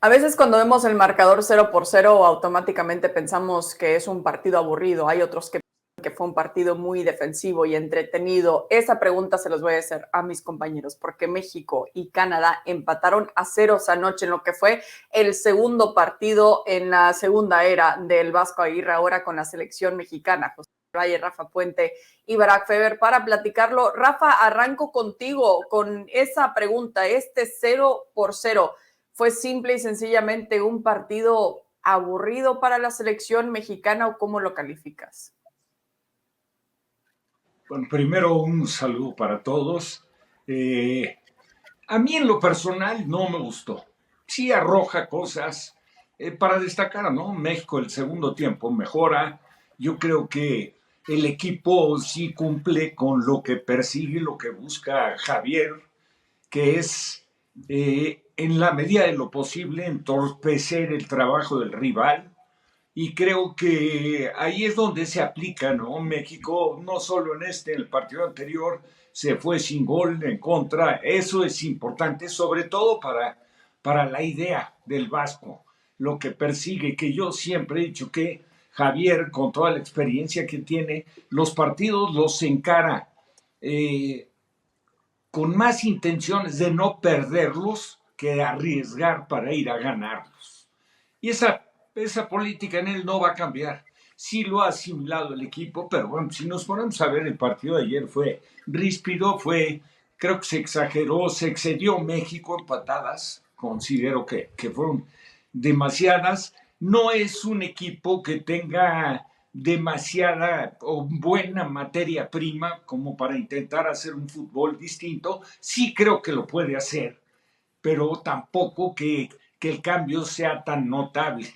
A veces cuando vemos el marcador 0-0, automáticamente pensamos que es un partido aburrido. Hay otros que fue un partido muy defensivo y entretenido. Esa pregunta se los voy a hacer a mis compañeros, porque México y Canadá empataron a ceros anoche en lo que fue el segundo partido en la segunda era del Vasco Aguirre, ahora con la selección mexicana. José Valle, Rafa Puente y Barack Feber para platicarlo. Rafa, arranco contigo con esa pregunta. Este 0-0, ¿fue simple y sencillamente un partido aburrido para la selección mexicana o cómo lo calificas? Bueno, primero un saludo para todos. A mí en lo personal no me gustó. Sí arroja cosas para destacar, ¿no? México el segundo tiempo mejora. Yo creo que el equipo sí cumple con lo que persigue, lo que busca Javier, que es en la medida de lo posible entorpecer el trabajo del rival, y creo que ahí es donde se aplica, ¿no? México, no solo en el partido anterior, se fue sin gol en contra. Eso es importante, sobre todo para la idea del Vasco, lo que persigue, que yo siempre he dicho que Javier, con toda la experiencia que tiene, los partidos los encara eh, con más intenciones de no perderlos que de arriesgar para ir a ganarlos. Y esa política en él no va a cambiar. Sí lo ha asimilado el equipo, pero bueno, si nos ponemos a ver el partido de ayer fue ríspido, creo que se exageró, se excedió México en patadas, considero que fueron demasiadas. No es un equipo que tenga demasiada o buena materia prima como para intentar hacer un fútbol distinto. Sí creo que lo puede hacer, pero tampoco que el cambio sea tan notable,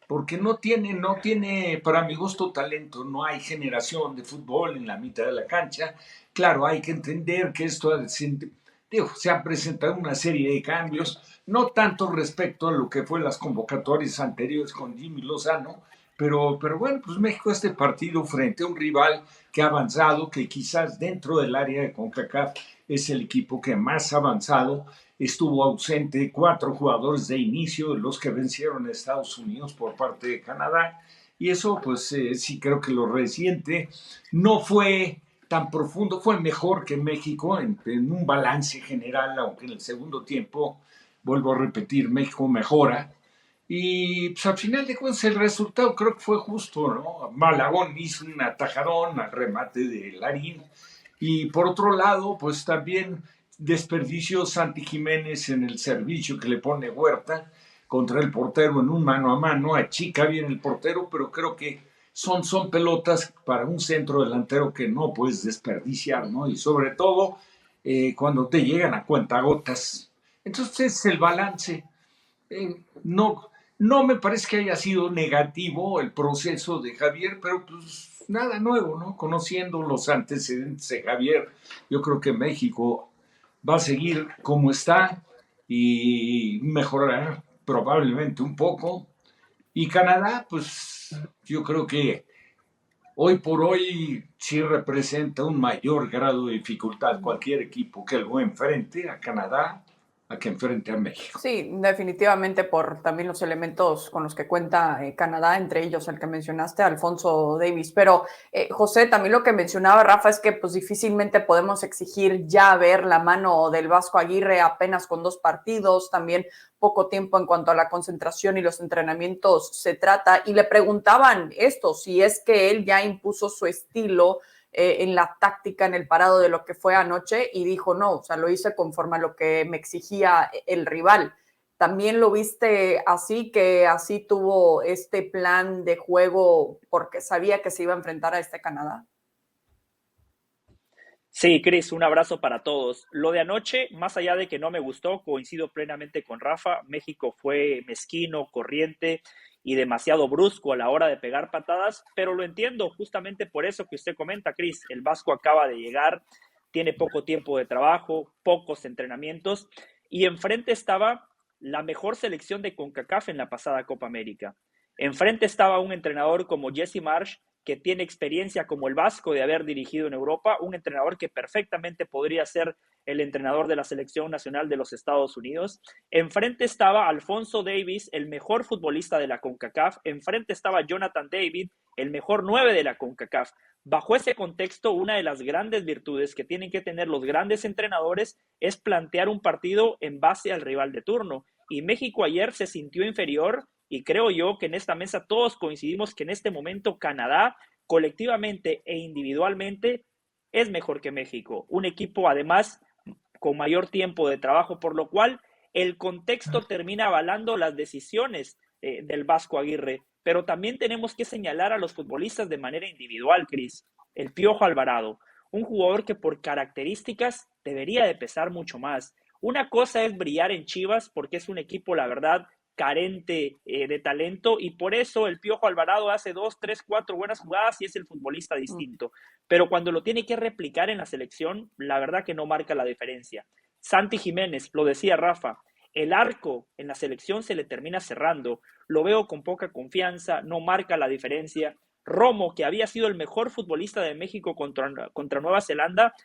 porque no tiene, para mi gusto, talento. No hay generación de fútbol en la mitad de la cancha. Claro, hay que entender que se han presentado una serie de cambios, no tanto respecto a lo que fue las convocatorias anteriores con Jimmy Lozano, pero bueno, pues México este partido frente a un rival que ha avanzado, que quizás dentro del área de CONCACAF es el equipo que más ha avanzado. Estuvo ausente 4 jugadores de inicio, de los que vencieron a Estados Unidos por parte de Canadá, y eso pues sí creo que lo reciente no fue tan profundo, fue mejor que México en un balance general, aunque en el segundo tiempo, vuelvo a repetir, México mejora. Y pues al final de cuentas el resultado creo que fue justo, ¿no? Malagón hizo un atajadón al remate de Larín, y por otro lado, pues también desperdició Santi Jiménez en el servicio que le pone Huerta contra el portero en un mano a mano. Achica bien el portero, pero creo que son pelotas para un centro delantero que no puedes desperdiciar, ¿no? Y sobre todo cuando te llegan a cuentagotas. Entonces es el balance. No, no me parece que haya sido negativo el proceso de Javier, pero pues nada nuevo, ¿no? Conociendo los antecedentes de Javier, yo creo que México va a seguir como está y mejorará probablemente un poco. Y Canadá, pues yo creo que hoy por hoy sí representa un mayor grado de dificultad cualquier equipo que lo enfrente a Canadá a que enfrente a México. Sí, definitivamente por también los elementos con los que cuenta Canadá, entre ellos el que mencionaste, Alfonso Davies. Pero, José, también lo que mencionaba Rafa es que pues difícilmente podemos exigir ya ver la mano del Vasco Aguirre apenas con 2 partidos, también poco tiempo en cuanto a la concentración y los entrenamientos se trata. Y le preguntaban esto, si es que él ya impuso su estilo en la táctica, en el parado de lo que fue anoche, y dijo no, o sea, lo hice conforme a lo que me exigía el rival. ¿También lo viste así, que así tuvo este plan de juego porque sabía que se iba a enfrentar a este Canadá? Sí, Cris, un abrazo para todos. Lo de anoche, más allá de que no me gustó, coincido plenamente con Rafa. México fue mezquino, corriente y demasiado brusco a la hora de pegar patadas, pero lo entiendo justamente por eso que usted comenta, Cris. El Vasco acaba de llegar, tiene poco tiempo de trabajo, pocos entrenamientos, y enfrente estaba la mejor selección de CONCACAF en la pasada Copa América. Enfrente estaba un entrenador como Jesse Marsh, que tiene experiencia como el Vasco de haber dirigido en Europa, un entrenador que perfectamente podría ser el entrenador de la Selección Nacional de los Estados Unidos. Enfrente estaba Alfonso Davies, el mejor futbolista de la CONCACAF. Enfrente estaba Jonathan David, el mejor 9 de la CONCACAF. Bajo ese contexto, una de las grandes virtudes que tienen que tener los grandes entrenadores es plantear un partido en base al rival de turno. Y México ayer se sintió inferior, y creo yo que en esta mesa todos coincidimos que en este momento Canadá, colectivamente e individualmente, es mejor que México. Un equipo además con mayor tiempo de trabajo, por lo cual el contexto termina avalando las decisiones del Vasco Aguirre. Pero también tenemos que señalar a los futbolistas de manera individual, Cris. El Piojo Alvarado, un jugador que por características debería de pesar mucho más. Una cosa es brillar en Chivas porque es un equipo, la verdad, carente de talento, y por eso el Piojo Alvarado hace 2, 3, 4 buenas jugadas y es el futbolista distinto. Pero cuando lo tiene que replicar en la selección, la verdad que no marca la diferencia. Santi Jiménez, lo decía Rafa, el arco en la selección se le termina cerrando. Lo veo con poca confianza, no marca la diferencia. Romo, que había sido el mejor futbolista de México contra Nueva Zelanda,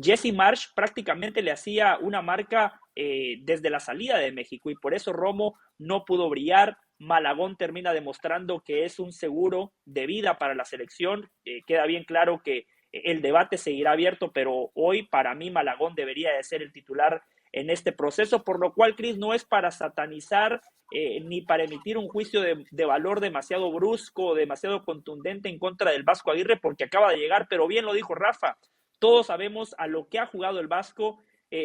Jesse Marsh prácticamente le hacía una marca desde la salida de México, y por eso Romo no pudo brillar. Malagón termina demostrando que es un seguro de vida para la selección. Queda bien claro que el debate seguirá abierto, pero hoy para mí Malagón debería de ser el titular en este proceso, por lo cual, Cris, no es para satanizar ni para emitir un juicio de valor demasiado brusco, demasiado contundente en contra del Vasco Aguirre, porque acaba de llegar, pero bien lo dijo Rafa, todos sabemos a lo que ha jugado el Vasco,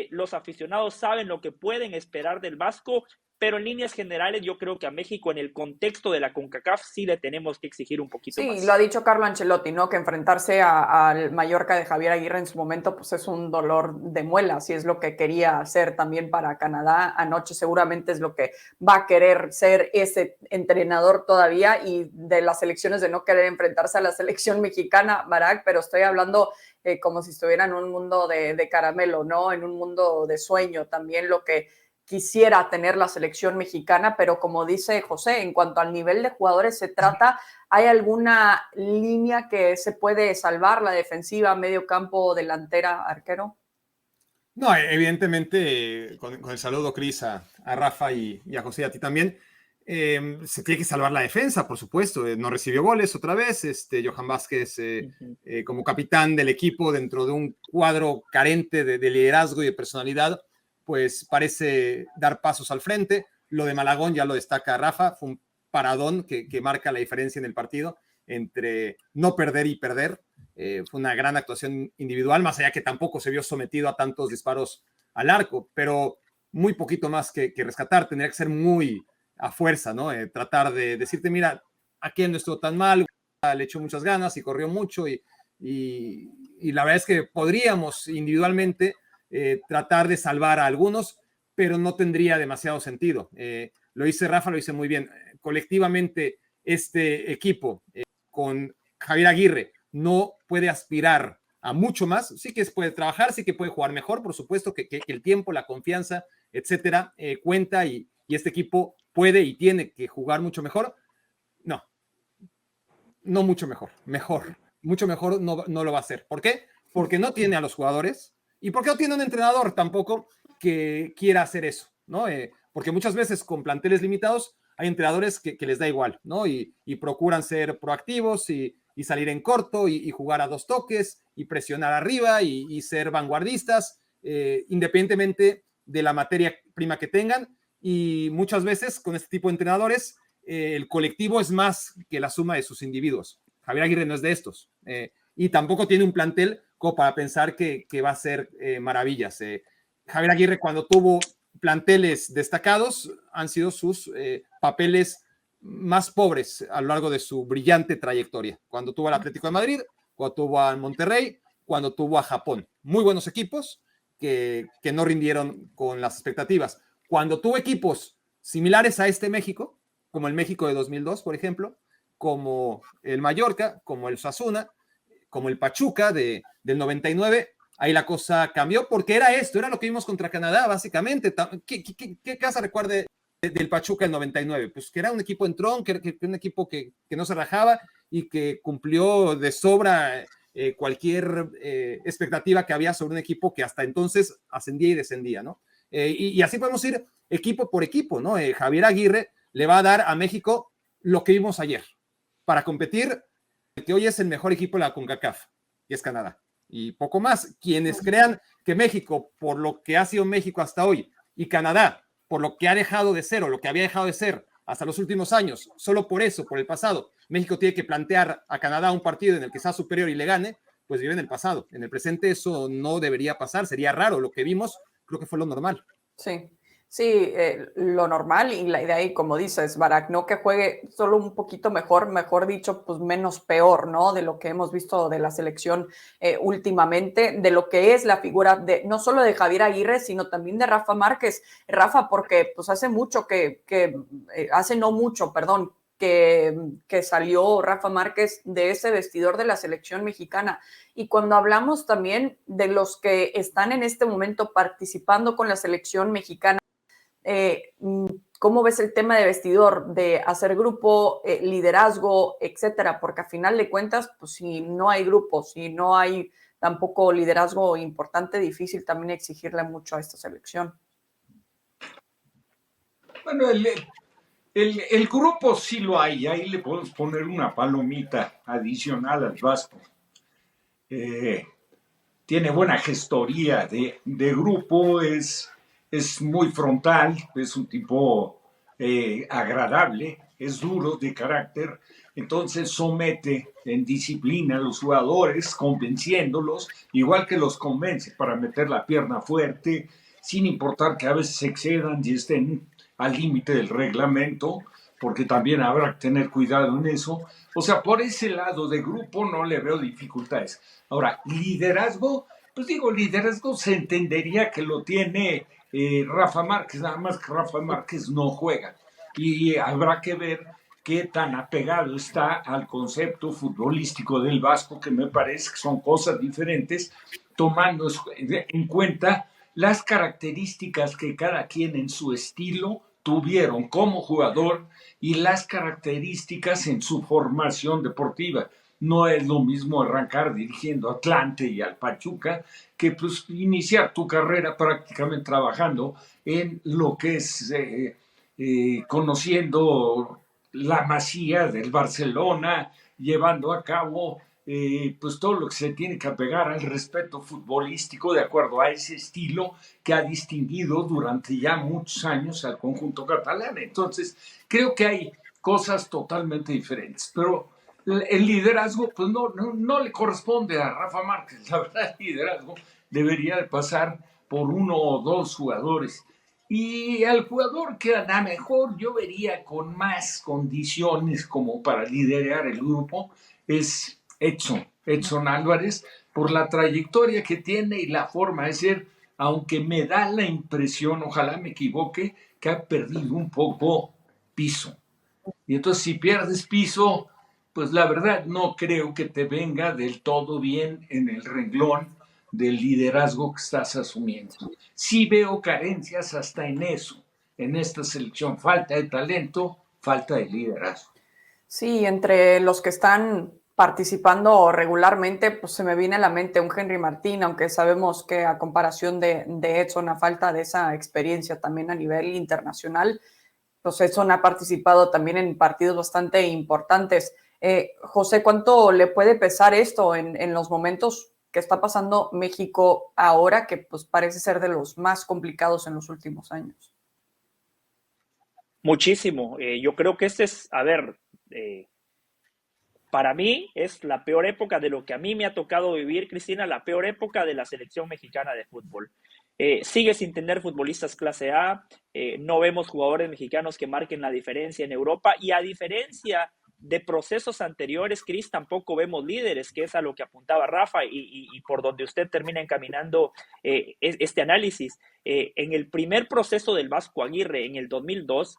los aficionados saben lo que pueden esperar del Vasco, pero en líneas generales yo creo que a México en el contexto de la CONCACAF sí le tenemos que exigir un poquito más. Sí, lo ha dicho Carlo Ancelotti, ¿no? Que enfrentarse al Mallorca de Javier Aguirre en su momento pues es un dolor de muelas, y es lo que quería hacer también para Canadá anoche. Seguramente es lo que va a querer ser ese entrenador todavía, y de las selecciones de no querer enfrentarse a la selección mexicana, Barak, pero estoy hablando como si estuviera en un mundo de caramelo, ¿no? En un mundo de sueño también lo que quisiera tener la selección mexicana, pero como dice José, en cuanto al nivel de jugadores se trata, ¿hay alguna línea que se puede salvar? ¿La defensiva, medio campo, delantera, arquero? No, evidentemente, con el saludo, Cris, a Rafa y a José, y a ti también, se tiene que salvar la defensa, por supuesto. No recibió goles otra vez. Johan Vázquez, como capitán del equipo, dentro de un cuadro carente de liderazgo y de personalidad, pues parece dar pasos al frente. Lo de Malagón ya lo destaca Rafa, fue un paradón que marca la diferencia en el partido entre no perder y perder. Fue una gran actuación individual, más allá que tampoco se vio sometido a tantos disparos al arco, pero muy poquito más que rescatar. Tendría que ser muy a fuerza, ¿no? Tratar de decirte, mira, aquel no estuvo tan mal, le echó muchas ganas y corrió mucho, y la verdad es que podríamos individualmente tratar de salvar a algunos, pero no tendría demasiado sentido. Lo dice Rafa, lo dice muy bien. Colectivamente, este equipo con Javier Aguirre no puede aspirar a mucho más. Sí que puede trabajar, sí que puede jugar mejor, por supuesto que el tiempo, la confianza, etcétera, cuenta, y este equipo puede y tiene que jugar mucho mejor. No mucho mejor, mucho mejor no lo va a hacer. ¿Por qué? Porque no tiene a los jugadores, y porque no tiene un entrenador tampoco que quiera hacer eso, ¿no? Porque muchas veces con planteles limitados hay entrenadores que les da igual, ¿no? Y procuran ser proactivos y salir en corto y jugar a dos toques y presionar arriba y ser vanguardistas, independientemente de la materia prima que tengan. Y muchas veces con este tipo de entrenadores el colectivo es más que la suma de sus individuos. Javier Aguirre no es de estos, y tampoco tiene un plantel como para pensar que va a hacer maravillas. Javier Aguirre, cuando tuvo planteles destacados, han sido sus papeles más pobres a lo largo de su brillante trayectoria. Cuando tuvo al Atlético de Madrid, cuando tuvo al Monterrey, cuando tuvo a Japón. Muy buenos equipos que no rindieron con las expectativas. Cuando tuvo equipos similares a este México, como el México de 2002, por ejemplo, como el Mallorca, como el Osasuna, como el Pachuca del 99, ahí la cosa cambió, porque era lo que vimos contra Canadá, básicamente. ¿Qué casa recuerde del Pachuca del 99? Pues que era un equipo entrón, que un equipo que no se rajaba y que cumplió de sobra cualquier expectativa que había sobre un equipo que hasta entonces ascendía y descendía, ¿no? Y así podemos ir equipo por equipo, ¿no? Javier Aguirre le va a dar a México lo que vimos ayer para competir, el que hoy es el mejor equipo de la CONCACAF, y es Canadá. Y poco más. Quienes crean que México, por lo que ha sido México hasta hoy, y Canadá, por lo que ha dejado de ser o lo que había dejado de ser hasta los últimos años, solo por eso, por el pasado, México tiene que plantear a Canadá un partido en el que sea superior y le gane, pues vive en el pasado. En el presente eso no debería pasar, sería raro. Lo que vimos creo que fue lo normal. Sí, sí, lo normal y la idea, y como dices, Barak, no que juegue solo un poquito mejor dicho, pues menos peor, ¿no? De lo que hemos visto de la selección últimamente, de lo que es la figura de no solo de Javier Aguirre, sino también de Rafa Márquez. Rafa, porque pues hace mucho hace no mucho, perdón, que salió Rafa Márquez de ese vestidor de la selección mexicana. Y cuando hablamos también de los que están en este momento participando con la selección mexicana, ¿cómo ves el tema de vestidor, de hacer grupo, liderazgo, etcétera? Porque a final de cuentas, pues si no hay grupo, si no hay tampoco liderazgo importante, difícil también exigirle mucho a esta selección. Bueno, el grupo sí lo hay, ahí le podemos poner una palomita adicional al Vasco. Tiene buena gestoría de grupo, es muy frontal, es un tipo agradable, es duro de carácter, entonces somete en disciplina a los jugadores, convenciéndolos, igual que los convence para meter la pierna fuerte, sin importar que a veces se excedan y estén al límite del reglamento, porque también habrá que tener cuidado en eso. O sea, por ese lado de grupo no le veo dificultades. Ahora, liderazgo, pues digo, liderazgo se entendería que lo tiene Rafa Márquez, nada más que Rafa Márquez no juega. Y habrá que ver qué tan apegado está al concepto futbolístico del Vasco, que me parece que son cosas diferentes, tomando en cuenta las características que cada quien en su estilo tuvieron como jugador y las características en su formación deportiva. No es lo mismo arrancar dirigiendo a Atlante y al Pachuca que pues, iniciar tu carrera prácticamente trabajando en lo que es conociendo la masía del Barcelona, llevando a cabo pues todo lo que se tiene que apegar al respeto futbolístico de acuerdo a ese estilo que ha distinguido durante ya muchos años al conjunto catalán. Entonces, creo que hay cosas totalmente diferentes, pero el liderazgo pues no le corresponde a Rafa Márquez. La verdad, el liderazgo debería de pasar por uno o dos jugadores. Y al jugador que a lo mejor yo vería con más condiciones como para liderar el grupo es Edson Álvarez, por la trayectoria que tiene y la forma de ser, aunque me da la impresión, ojalá me equivoque, que ha perdido un poco piso. Y entonces si pierdes piso, pues la verdad no creo que te venga del todo bien en el renglón del liderazgo que estás asumiendo. Sí veo carencias hasta en eso, en esta selección, falta de talento, falta de liderazgo. Sí, entre los que están participando regularmente, pues se me viene a la mente un Henry Martín, aunque sabemos que a comparación de Edson, a falta de esa experiencia también a nivel internacional, pues Edson ha participado también en partidos bastante importantes. José, ¿cuánto le puede pesar esto en los momentos que está pasando México ahora, que pues parece ser de los más complicados en los últimos años? Muchísimo. Yo creo que para mí es la peor época de lo que a mí me ha tocado vivir, Cristina, la peor época de la selección mexicana de fútbol. Sigue sin tener futbolistas clase A, no vemos jugadores mexicanos que marquen la diferencia en Europa y a diferencia de procesos anteriores, Cris, tampoco vemos líderes, que es a lo que apuntaba Rafa y por donde usted termina encaminando este análisis. En el primer proceso del Vasco Aguirre en el 2002,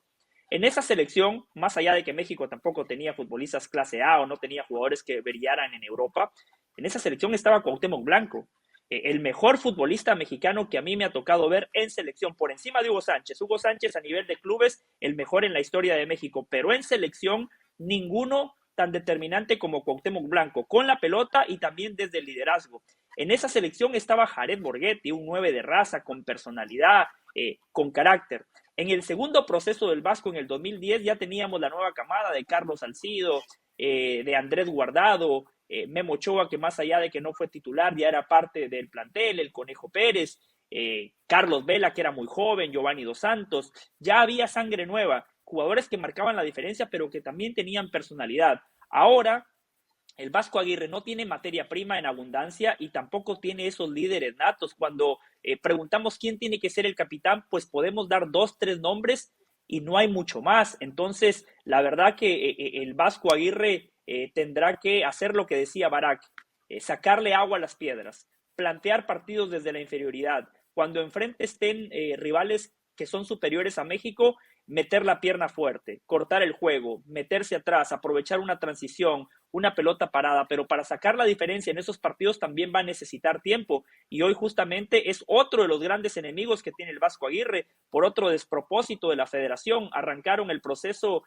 en esa selección, más allá de que México tampoco tenía futbolistas clase A o no tenía jugadores que brillaran en Europa, en esa selección estaba Cuauhtémoc Blanco, el mejor futbolista mexicano que a mí me ha tocado ver en selección, por encima de Hugo Sánchez. Hugo Sánchez a nivel de clubes, el mejor en la historia de México, pero en selección ninguno tan determinante como Cuauhtémoc Blanco, con la pelota y también desde el liderazgo. En esa selección estaba Jared Borghetti, un 9 de raza, con personalidad, con carácter. En el segundo proceso del Vasco, en el 2010, ya teníamos la nueva camada de Carlos Salcido, de Andrés Guardado, Memo Ochoa, que más allá de que no fue titular, ya era parte del plantel, el Conejo Pérez, Carlos Vela, que era muy joven, Giovanni Dos Santos. Ya había sangre nueva, jugadores que marcaban la diferencia, pero que también tenían personalidad. Ahora, el Vasco Aguirre no tiene materia prima en abundancia y tampoco tiene esos líderes natos. Cuando preguntamos quién tiene que ser el capitán, pues podemos dar 2, 3 nombres y no hay mucho más. Entonces, la verdad que el Vasco Aguirre tendrá que hacer lo que decía Barak, sacarle agua a las piedras, plantear partidos desde la inferioridad. Cuando enfrente estén rivales que son superiores a México, meter la pierna fuerte, cortar el juego, meterse atrás, aprovechar una transición, una pelota parada, pero para sacar la diferencia en esos partidos también va a necesitar tiempo, y hoy justamente es otro de los grandes enemigos que tiene el Vasco Aguirre, por otro despropósito de la federación. Arrancaron el proceso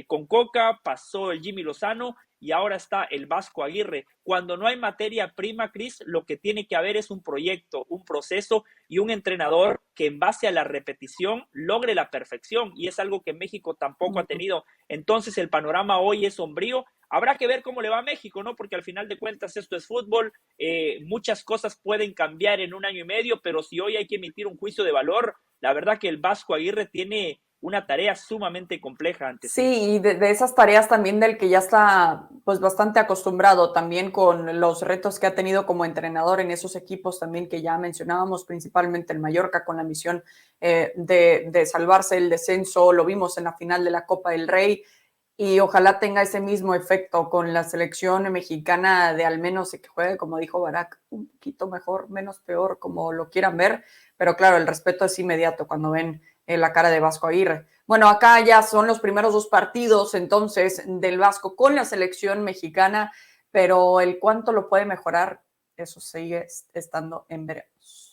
con Coca, pasó el Jimmy Lozano y ahora está el Vasco Aguirre. Cuando no hay materia prima, Cris, lo que tiene que haber es un proyecto, un proceso y un entrenador que en base a la repetición logre la perfección, y es algo que México tampoco ha tenido. Entonces el panorama hoy es sombrío. Habrá que ver cómo le va a México, ¿no? Porque al final de cuentas esto es fútbol, muchas cosas pueden cambiar en un año y medio, pero si hoy hay que emitir un juicio de valor, la verdad que el Vasco Aguirre tiene una tarea sumamente compleja ante sí. Sí, y de esas tareas también del que ya está pues bastante acostumbrado también con los retos que ha tenido como entrenador en esos equipos también que ya mencionábamos, principalmente el Mallorca con la misión de salvarse el descenso, lo vimos en la final de la Copa del Rey, y ojalá tenga ese mismo efecto con la selección mexicana, de al menos que juegue, como dijo Barak, un poquito mejor, menos peor, como lo quieran ver, pero claro, el respeto es inmediato cuando ven la cara de Vasco Aguirre. Bueno, acá ya son los primeros 2 partidos entonces del Vasco con la selección mexicana, pero el cuánto lo puede mejorar, eso sigue estando en veremos.